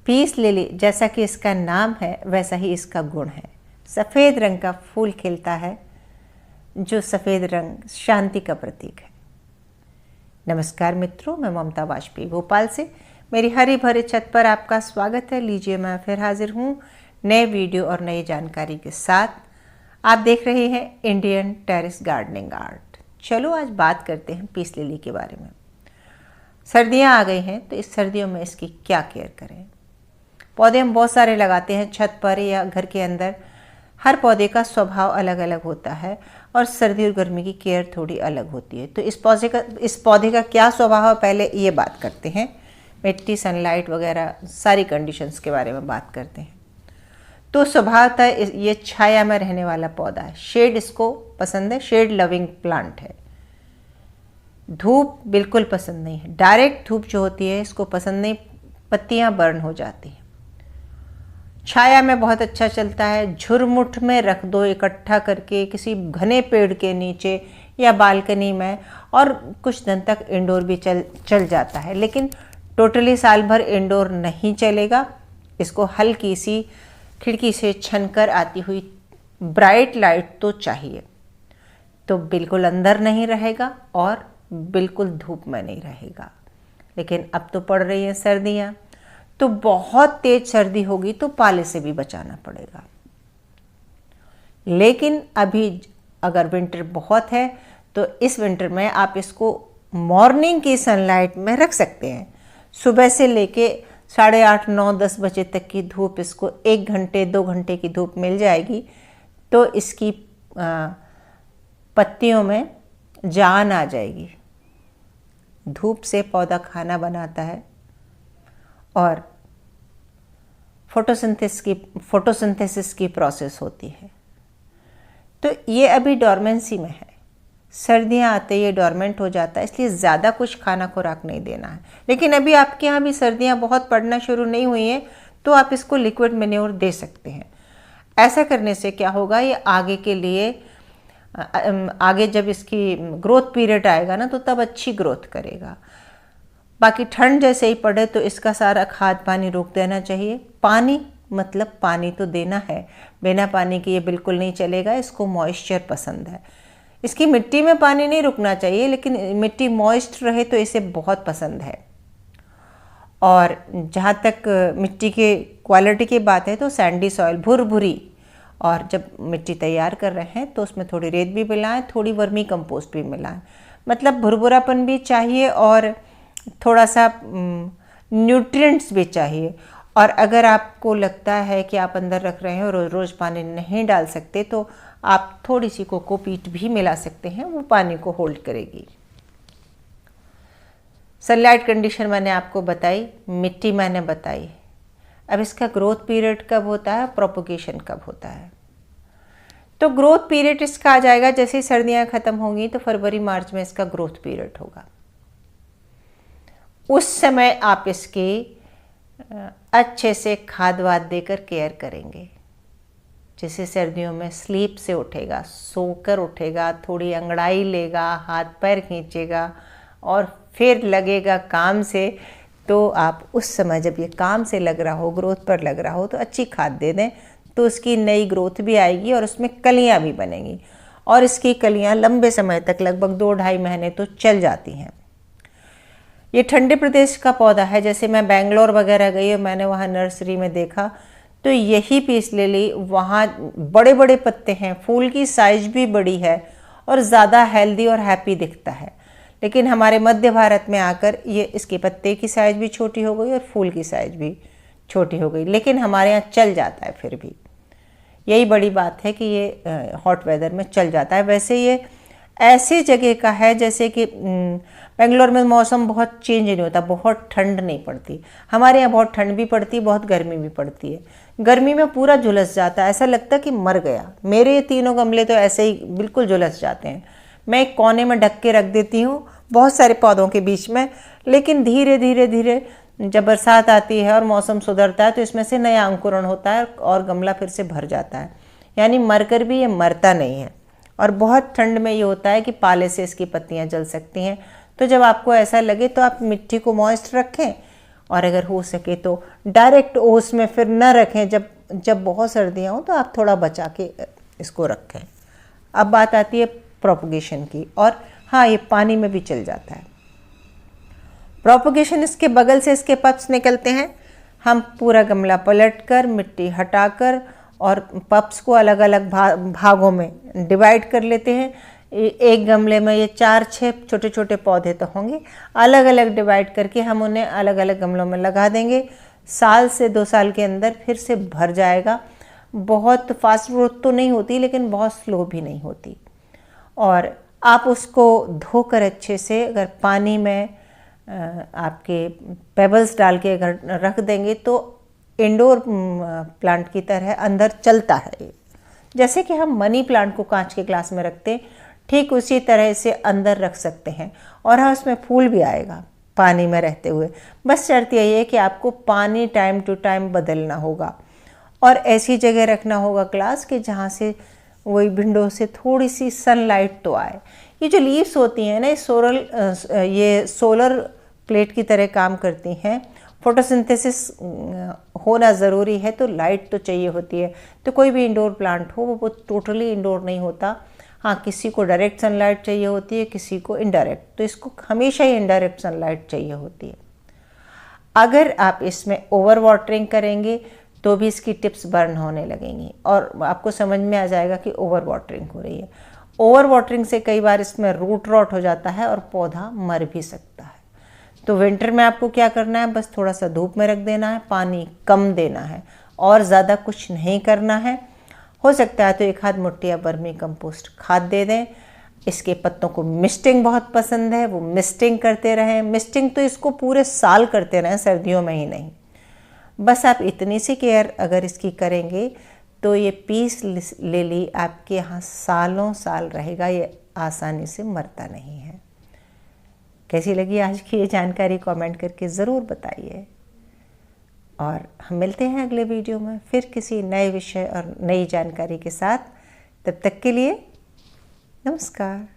Peace lily जैसा कि इसका नाम है वैसा ही इसका गुण है। सफ़ेद रंग का फूल खिलता है, जो सफ़ेद रंग शांति का प्रतीक है। नमस्कार मित्रों, मैं ममता वाजपेयी भोपाल से मेरी हरी भरी छत पर आपका स्वागत है। लीजिए, मैं फिर हाजिर हूँ नए वीडियो और नई जानकारी के साथ। आप देख रहे हैं इंडियन टेरेस गार्डनिंग आर्ट। चलो आज बात करते हैं पीस लिली के बारे में। सर्दियाँ आ गई हैं तो इस सर्दियों में इसकी क्या केयर करें। पौधे हम बहुत सारे लगाते हैं छत पर या घर के अंदर। हर पौधे का स्वभाव अलग अलग होता है और सर्दी और गर्मी की केयर थोड़ी अलग होती है। तो इस पौधे का क्या स्वभाव है, पहले ये बात करते हैं। मिट्टी, सनलाइट वगैरह सारी कंडीशंस के बारे में बात करते हैं। तो स्वभावतः ये छाया में रहने वाला पौधा है। शेड इसको पसंद है, शेड लविंग प्लांट है। धूप बिल्कुल पसंद नहीं है, डायरेक्ट धूप जो होती है इसको पसंद नहीं, पत्तियां बर्न हो जाती हैं। छाया में बहुत अच्छा चलता है। झुरमुट में रख दो इकट्ठा करके किसी घने पेड़ के नीचे या बालकनी में, और कुछ दिन तक इंडोर भी चल जाता है। लेकिन टोटली साल भर इंडोर नहीं चलेगा। इसको हल्की सी खिड़की से छनकर आती हुई ब्राइट लाइट तो चाहिए। तो बिल्कुल अंदर नहीं रहेगा और बिल्कुल धूप में नहीं रहेगा। लेकिन अब तो पड़ रही है सर्दियाँ, तो बहुत तेज सर्दी होगी तो पाले से भी बचाना पड़ेगा। लेकिन अभी अगर विंटर बहुत है तो इस विंटर में आप इसको मॉर्निंग की सनलाइट में रख सकते हैं। सुबह से लेके 8:30, 9, 10 बजे तक की धूप, इसको 1 घंटे 2 घंटे की धूप मिल जाएगी तो इसकी पत्तियों में जान आ जाएगी। धूप से पौधा खाना बनाता है और फोटोसिंथेसिस की प्रोसेस होती है। तो ये अभी डोरमेंसी में है। सर्दियाँ आते ये डोरमेंट हो जाता है, इसलिए ज़्यादा कुछ खाना खुराक नहीं देना है। लेकिन अभी आपके यहाँ भी सर्दियाँ बहुत पड़ना शुरू नहीं हुई हैं तो आप इसको लिक्विड मैन्योर दे सकते हैं। ऐसा करने से क्या होगा, ये आगे के लिए आगे जब इसकी ग्रोथ पीरियड आएगा ना तो तब अच्छी ग्रोथ करेगा। बाकी ठंड जैसे ही पड़े तो इसका सारा खाद पानी रोक देना चाहिए। पानी मतलब पानी तो देना है, बिना पानी के ये बिल्कुल नहीं चलेगा। इसको मॉइस्चर पसंद है। इसकी मिट्टी में पानी नहीं रुकना चाहिए, लेकिन मिट्टी मॉइस्ट रहे तो इसे बहुत पसंद है। और जहाँ तक मिट्टी के क्वालिटी की बात है तो सैंडी सॉइल, भुरभुरी, और जब मिट्टी तैयार कर रहे हैं तो उसमें थोड़ी रेत भी मिलाएं, थोड़ी वर्मी कंपोस्ट भी मिलाएं। मतलब भुरभुरापन भी चाहिए और थोड़ा सा न्यूट्रिएंट्स भी चाहिए। और अगर आपको लगता है कि आप अंदर रख रहे हैं और रोज़ रोज़ पानी नहीं डाल सकते तो आप थोड़ी सी कोकोपीट भी मिला सकते हैं, वो पानी को होल्ड करेगी। सनलाइट कंडीशन मैंने आपको बताई, मिट्टी मैंने बताई। अब इसका ग्रोथ पीरियड कब होता है, प्रोपोगेशन कब होता है। तो ग्रोथ पीरियड इसका आ जाएगा जैसे ही सर्दियाँ ख़त्म होंगी तो फरवरी मार्च में इसका ग्रोथ पीरियड होगा। उस समय आप इसकी अच्छे से खाद वाद देकर केयर करेंगे। जैसे सर्दियों में स्लीप से उठेगा, सोकर उठेगा, थोड़ी अंगड़ाई लेगा, हाथ पैर खींचेगा और फिर लगेगा काम से। तो आप उस समय जब ये काम से लग रहा हो, ग्रोथ पर लग रहा हो, तो अच्छी खाद दे दें तो उसकी नई ग्रोथ भी आएगी और उसमें कलियां भी बनेंगी। और इसकी कलियां लंबे समय तक, लगभग 2-2.5 महीने तो चल जाती हैं। ये ठंडे प्रदेश का पौधा है। जैसे मैं बेंगलोर वगैरह गई और मैंने वहाँ नर्सरी में देखा तो यही पीस लिली, वहाँ बड़े बड़े पत्ते हैं, फूल की साइज भी बड़ी है और ज़्यादा हेल्दी और हैप्पी दिखता है। लेकिन हमारे मध्य भारत में आकर ये इसके पत्ते की साइज भी छोटी हो गई और फूल की साइज भी छोटी हो गई। लेकिन हमारे यहाँ चल जाता है फिर भी। यही बड़ी बात है कि ये हॉट वेदर में चल जाता है। वैसे ये ऐसी जगह का है जैसे कि बेंगलोर में मौसम बहुत चेंज नहीं होता, बहुत ठंड नहीं पड़ती। हमारे यहाँ बहुत ठंड भी पड़ती है, बहुत गर्मी भी पड़ती है। गर्मी में पूरा झुलस जाता है, ऐसा लगता है कि मर गया। मेरे ये 3 गमले तो ऐसे ही बिल्कुल झुलस जाते हैं। मैं एक कोने में ढक के रख देती हूँ बहुत सारे पौधों के बीच में। लेकिन धीरे धीरे धीरे जब बरसात आती है और मौसम सुधरता है तो इसमें से नया अंकुरण होता है और गमला फिर से भर जाता है। यानी मरकर भी ये मरता नहीं है। और बहुत ठंड में ये होता है कि पाले से इसकी पत्तियां जल सकती हैं। तो जब आपको ऐसा लगे तो आप मिट्टी को मॉइस्ट रखें और अगर हो सके तो डायरेक्ट ओस में फिर न रखें। जब बहुत सर्दियाँ हों तो आप थोड़ा बचा के इसको रखें। अब बात आती है प्रोपगेशन की, और हाँ, ये पानी में भी चल जाता है। प्रोपगेशन, इसके बगल से इसके पप्स निकलते हैं। हम पूरा गमला पलटकर, मिट्टी हटाकर और पप्स को अलग अलग भागों में डिवाइड कर लेते हैं। एक गमले में ये 4-6 छोटे छोटे पौधे तो होंगे, अलग अलग डिवाइड करके हम उन्हें अलग अलग गमलों में लगा देंगे। साल से 2 साल के अंदर फिर से भर जाएगा। बहुत फास्ट ग्रोथ तो नहीं होती, लेकिन बहुत स्लो भी नहीं होती। और आप उसको धोकर अच्छे से, अगर पानी में आपके पेबल्स डाल के अगर रख देंगे तो इंडोर प्लांट की तरह अंदर चलता है। जैसे कि हम मनी प्लांट को कांच के ग्लास में रखते हैं, ठीक उसी तरह से अंदर रख सकते हैं। और हाँ, उसमें फूल भी आएगा पानी में रहते हुए। बस शर्त यही है कि आपको पानी टाइम टू टाइम बदलना होगा और ऐसी जगह रखना होगा ग्लास कि जहाँ से वही विंडो से थोड़ी सी सनलाइट तो आए। ये जो लीव्स होती हैं ना, ये सोलर प्लेट की तरह काम करती हैं। फोटोसिंथेसिस होना ज़रूरी है, तो लाइट तो चाहिए होती है। तो कोई भी इंडोर प्लांट हो वो टोटली इंडोर नहीं होता। हाँ, किसी को डायरेक्ट सनलाइट चाहिए होती है, किसी को इनडायरेक्ट, तो इसको हमेशा ही इनडायरेक्ट सनलाइट चाहिए होती है। अगर आप इसमें ओवर वाटरिंग करेंगे तो भी इसकी टिप्स बर्न होने लगेंगी और आपको समझ में आ जाएगा कि ओवर वाटरिंग हो रही है। ओवर वाटरिंग से कई बार इसमें रूट रॉट हो जाता है और पौधा मर भी सकता है। तो विंटर में आपको क्या करना है, बस थोड़ा सा धूप में रख देना है, पानी कम देना है और ज़्यादा कुछ नहीं करना है। हो सकता है तो 1 आध मुट्ठी या वर्मी कंपोस्ट खाद दे दें। इसके पत्तों को मिस्टिंग बहुत पसंद है, वो मिस्टिंग करते रहें। मिस्टिंग तो इसको पूरे साल करते रहें, सर्दियों में ही नहीं। बस आप इतनी सी केयर अगर इसकी करेंगे तो ये पीस लिली आपके यहाँ सालों साल रहेगा। ये आसानी से मरता नहीं है। कैसी लगी आज की ये जानकारी, कमेंट करके ज़रूर बताइए। और हम मिलते हैं अगले वीडियो में फिर किसी नए विषय और नई जानकारी के साथ। तब तक के लिए नमस्कार।